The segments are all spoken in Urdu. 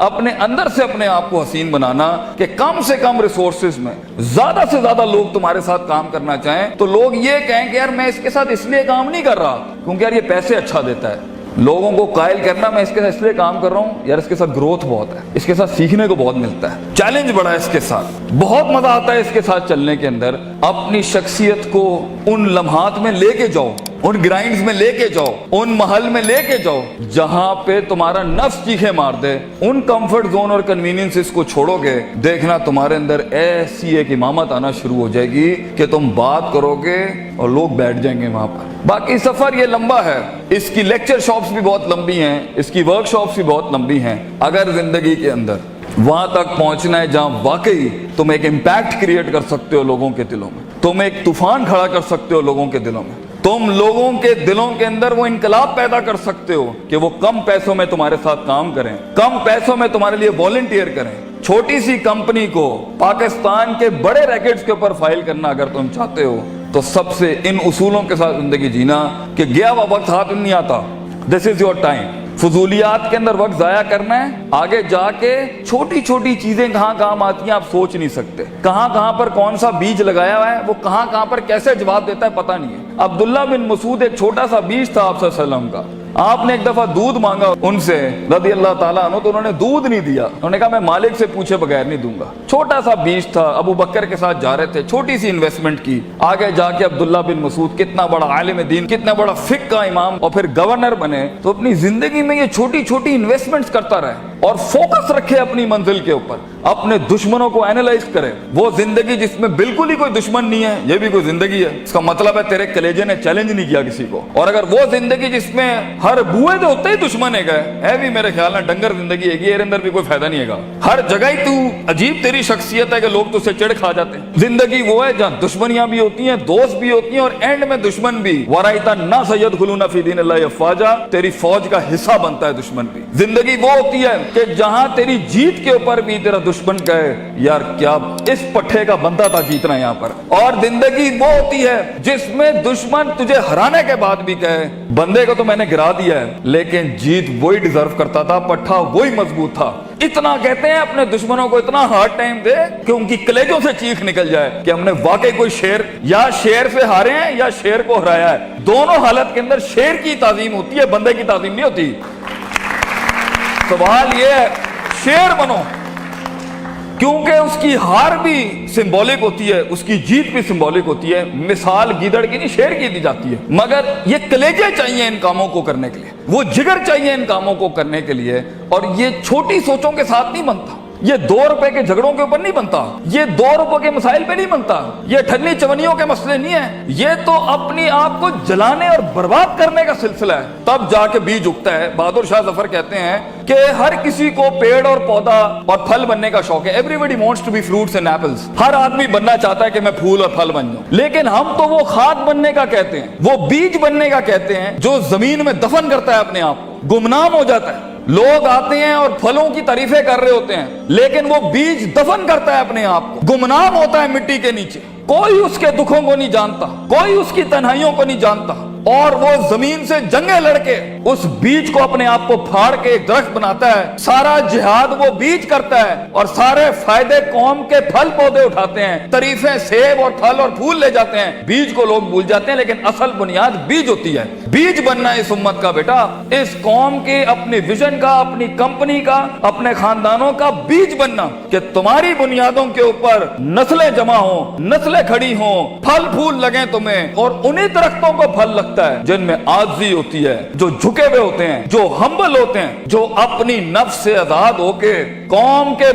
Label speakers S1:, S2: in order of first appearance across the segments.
S1: اپنے اندر سے اپنے آپ کو حسین بنانا کہ کم سے کم ریسورسز میں زیادہ سے زیادہ لوگ تمہارے ساتھ کام کرنا چاہیں تو لوگ یہ کہیں کہ یار میں اس کے ساتھ اس لیے کام نہیں کر رہا کیونکہ یار یہ پیسے اچھا دیتا ہے. لوگوں کو قائل کرنا میں اس کے ساتھ اس لیے کام کر رہا ہوں یار اس کے ساتھ گروتھ بہت ہے, اس کے ساتھ سیکھنے کو بہت ملتا ہے, چیلنج بڑا ہے اس کے ساتھ, بہت مزہ آتا ہے اس کے ساتھ چلنے کے اندر. اپنی شخصیت کو ان لمحات میں لے کے جاؤ, ان گرائنڈز میں لے کے جاؤ, ان محل میں لے کے جاؤ جہاں پہ تمہارا نفس چیخے مار دے. ان کمفرٹ زون اور کنوینئنسز کو چھوڑو گے, دیکھنا تمہارے اندر ایسی ایک امامت آنا شروع ہو جائے گی کہ تم بات کرو گے اور لوگ بیٹھ جائیں گے وہاں پر. باقی سفر یہ لمبا ہے, اس کی لیکچر شاپس بھی بہت لمبی ہیں, اس کی ورک شاپس بھی بہت لمبی ہیں. اگر زندگی کے اندر وہاں تک پہنچنا ہے جہاں واقعی تم ایک امپیکٹ کریٹ کر سکتے ہو لوگوں کے دلوں میں, تم ایک طوفان کھڑا کر سکتے ہو لوگوں کے دلوں میں, تم لوگوں کے دلوں کے اندر وہ انقلاب پیدا کر سکتے ہو کہ وہ کم پیسوں میں تمہارے ساتھ کام کریں, کم پیسوں میں تمہارے لیے والنٹیئر کریں. چھوٹی سی کمپنی کو پاکستان کے بڑے ریکٹس کے اوپر فائل کرنا اگر تم چاہتے ہو تو سب سے ان اصولوں کے ساتھ زندگی جینا کہ گیا ہوا وقت ہاتھ نہیں آتا. دس از یور ٹائم. فضولیات کے اندر وقت ضائع کرنا ہے, آگے جا کے چھوٹی چھوٹی چیزیں کہاں کام آتی ہیں آپ سوچ نہیں سکتے. کہاں کہاں پر کون سا بیج لگایا ہوا ہے, وہ کہاں کہاں پر کیسے جواب دیتا ہے پتہ نہیں ہے. عبداللہ بن مسعود ایک چھوٹا سا بیج تھا آپ صلی اللہ علیہ وسلم کا. آپ نے ایک دفعہ دودھ مانگا ان سے رضی اللہ تعالیٰ عنہ تو انہوں نے دودھ نہیں دیا. انہوں نے کہا میں مالک سے پوچھے بغیر نہیں دوں گا. چھوٹا سا بیج تھا, ابو بکر کے ساتھ جا رہے تھے, چھوٹی سی انویسٹمنٹ کی. آگے جا کے عبداللہ بن مسعود کتنا بڑا عالم دین, کتنا بڑا فقہ کا امام اور پھر گورنر بنے. تو اپنی زندگی میں یہ چھوٹی چھوٹی انویسٹمنٹس کرتا رہے اور فوکس رکھے اپنی منزل کے اوپر, اپنے دشمنوں کو اینالائز کرے. وہ زندگی جس میں بالکل ہی کوئی دشمن نہیں ہے یہ بھی کوئی زندگی ہے. اس کا مطلب ہے تیرے کلیجے نے چیلنج نہیں کیا کسی کو. اور اگر وہ زندگی جس میں ہر بوئے تو ہوتے ہی دشمن ہے بھی میرے خیال میں ڈنگر زندگی ہے, یہ اندر بھی کوئی فائدہ نہیں ہے. ہر جگہ ہی تو عجیب تیری شخصیت ہے کہ لوگ تو سے چڑ کھا جاتے ہیں. زندگی وہ ہے جہاں دشمنیاں بھی ہوتی ہیں, دوست بھی ہوتی ہیں اور اینڈ میں دشمن بھی. ورائتا نا سید خلون فی دین اللہ افواجا, تیری فوج کا حصہ بنتا ہے دشمن بھی. زندگی وہ ہوتی ہے کہ جہاں تیری جیت کے اوپر بھی تیرا دشمن کہے یار کیا اس پٹھے کا بندہ تھا جیتنا یہاں پر. اور زندگی وہ ہوتی ہے جس میں دشمن تجھے ہرانے کے بعد بھی کہے بندے کو تو میں نے گرا دیا ہے لیکن جیت وہی ڈیزرو کرتا تھا, پٹھا وہی مضبوط تھا. اتنا کہتے ہیں اپنے دشمنوں کو اتنا ہارڈ ٹائم دے کہ ان کی کلیجوں سے چیخ نکل جائے کہ ہم نے واقعی کوئی شیر یا شیر سے ہارے ہیں یا شیر کو ہرایا ہے. دونوں حالت کے اندر شیر کی تعظیم ہوتی ہے, بندے کی تعظیم نہیں ہوتی. سوال یہ ہے شیر بنو کیونکہ اس کی ہار بھی سمبولک ہوتی ہے, اس کی جیت بھی سمبولک ہوتی ہے. مثال گیدڑ کی نہیں شیر کی دی جاتی ہے, مگر یہ کلیجے چاہیے ان کاموں کو کرنے کے لیے, وہ جگر چاہیے ان کاموں کو کرنے کے لیے. اور یہ چھوٹی سوچوں کے ساتھ نہیں بنتا, یہ 2 روپے کے جھگڑوں کے اوپر نہیں بنتا, یہ 2 روپے کے مسائل پہ نہیں بنتا, یہ ٹھنی چونیوں کے مسئلے نہیں ہیں. یہ تو اپنی آپ کو جلانے اور برباد کرنے کا سلسلہ ہے, تب جا کے بیج اگتا ہے. بہادر شاہ ظفر کہتے ہیں کہ ہر کسی کو پیڑ اور پودا اور پھل بننے کا شوق ہے. Everybody wants to be fruits and apples. ہر آدمی بننا چاہتا ہے کہ میں پھول اور پھل بن جاؤں, لیکن ہم تو وہ کھاد بننے کا کہتے ہیں, وہ بیج بننے کا کہتے ہیں جو زمین میں دفن کرتا ہے اپنے آپ کو, گمنام ہو جاتا ہے. لوگ آتے ہیں اور پھلوں کی تعریفیں کر رہے ہوتے ہیں لیکن وہ بیج دفن کرتا ہے اپنے آپ کو, گمنام ہوتا ہے مٹی کے نیچے. کوئی اس کے دکھوں کو نہیں جانتا, کوئی اس کی تنہائیوں کو نہیں جانتا, اور وہ زمین سے جنگیں لڑ کے اس بیج کو اپنے آپ کو پھاڑ کے ایک درخت بناتا ہے. سارا جہاد وہ بیج کرتا ہے اور سارے فائدے قوم کے پھل پودے اٹھاتے ہیں, تعریفیں سیب اور پھل اور پھول لے جاتے ہیں. بیج کو لوگ بھول جاتے ہیں لیکن اصل بنیاد بیج ہوتی ہے. بیج بننا اس امت کا بیٹا, اس قوم کے اپنی ویژن کا, اپنی کمپنی کا, اپنے خاندانوں کا بیج بننا کہ تمہاری بنیادوں کے اوپر نسلیں جمع ہوں, نسلیں کھڑی ہوں, پھل پھول لگیں تمہیں. اور انہی درختوں کو پھل لگتا ہے جن میں عاجزی ہوتی ہے, جو جھکے ہوئے ہوتے ہیں, جو ہمبل ہوتے ہیں, جو اپنی نفس سے آزاد ہو کے قوم کے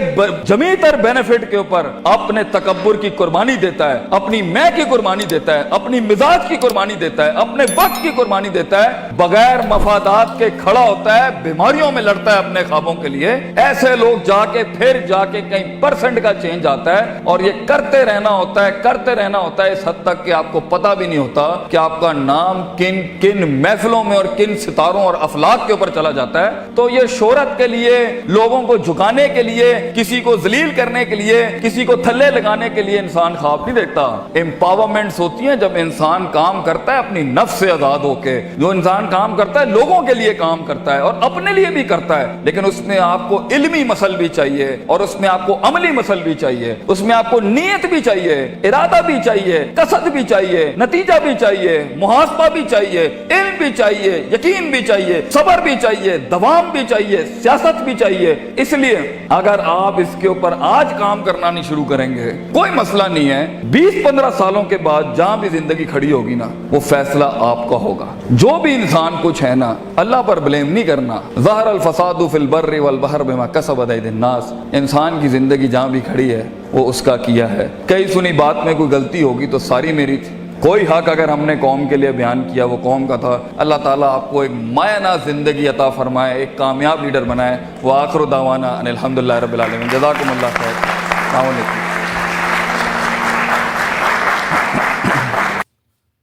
S1: جمی تر بینیفٹ کے اوپر اپنے تکبر کی قربانی دیتا ہے, اپنی میں کی قربانی دیتا ہے, اپنی مزاج کی قربانی دیتا ہے, اپنے وقت کی قربانی دیتا ہے, بغیر مفادات کے کھڑا ہوتا ہے, بیماریوں میں لڑتا ہے اپنے خوابوں کے لیے. ایسے لوگ جا کے پھر جا کے کہیں پرسنٹ کا چینج آتا ہے. اور یہ کرتے رہنا ہوتا ہے, کرتے رہنا ہوتا ہے اس حد تک کہ آپ کو پتہ بھی نہیں ہوتا کہ آپ کا نام کن کن محفلوں میں اور کن ستاروں اور افلاک کے اوپر چلا جاتا ہے. تو یہ شہرت کے لیے, لوگوں کو جھکانے گرانے کے لیے, کسی کو ذلیل کرنے کے لیے, کسی کو تھلے لگانے کے لیے انسان خواب نہیں دیکھتا. امپاورمنٹس ہوتی ہیں جب انسان کام کرتا ہے اپنی نفس سے آزاد ہو کے. جو انسان کام کرتا ہے لوگوں کے لیے کام کرتا ہے اور اپنے لیے بھی کرتا ہے, لیکن اس میں آپ کو علمی مسل بھی چاہیے اور اس میں آپ کو عملی مسل بھی چاہیے, اس میں آپ کو نیت بھی چاہیے, ارادہ بھی چاہیے, قصد بھی چاہیے, نتیجہ بھی چاہیے, محاسبہ بھی چاہیے, علم بھی چاہیے, یقین بھی چاہیے, صبر بھی چاہیے, دوام بھی چاہیے, سیاست بھی چاہیے. اس لیے اگر آپ اس کے اوپر آج کام کرنا نہیں شروع کریں گے کوئی مسئلہ نہیں ہے, 20-15 سالوں کے بعد جہاں بھی زندگی کھڑی ہوگی نا وہ فیصلہ آپ کا ہوگا. جو بھی انسان کچھ ہے نا اللہ پر بلیم نہیں کرنا. ظہر الفساد فی البر والبحر بما کسبت ایدی الناس. انسان کی زندگی جہاں بھی کھڑی ہے وہ اس کا کیا ہے. کئی سنی بات میں کوئی غلطی ہوگی تو ساری میری تھی. کوئی حق اگر ہم نے قوم کے لیے بیان کیا وہ قوم کا تھا. اللہ تعالیٰ آپ کو ایک مایہ زندگی عطا فرمائے, ایک کامیاب لیڈر بنائے. وآخر دعوانا ان الحمدللہ رب العالمین. جزاکم اللہ خیر. السلام علیکم.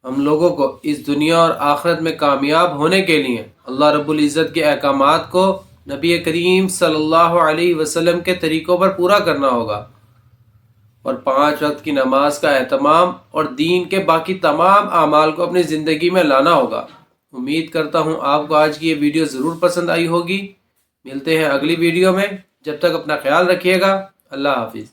S2: ہم لوگوں کو اس دنیا اور آخرت میں کامیاب ہونے کے لیے اللہ رب العزت کے احکامات کو نبی کریم صلی اللہ علیہ وسلم کے طریقوں پر پورا کرنا ہوگا اور 5 وقت کی نماز کا اہتمام اور دین کے باقی تمام اعمال کو اپنی زندگی میں لانا ہوگا. امید کرتا ہوں آپ کو آج کی یہ ویڈیو ضرور پسند آئی ہوگی. ملتے ہیں اگلی ویڈیو میں. جب تک اپنا خیال رکھیے گا. اللہ حافظ.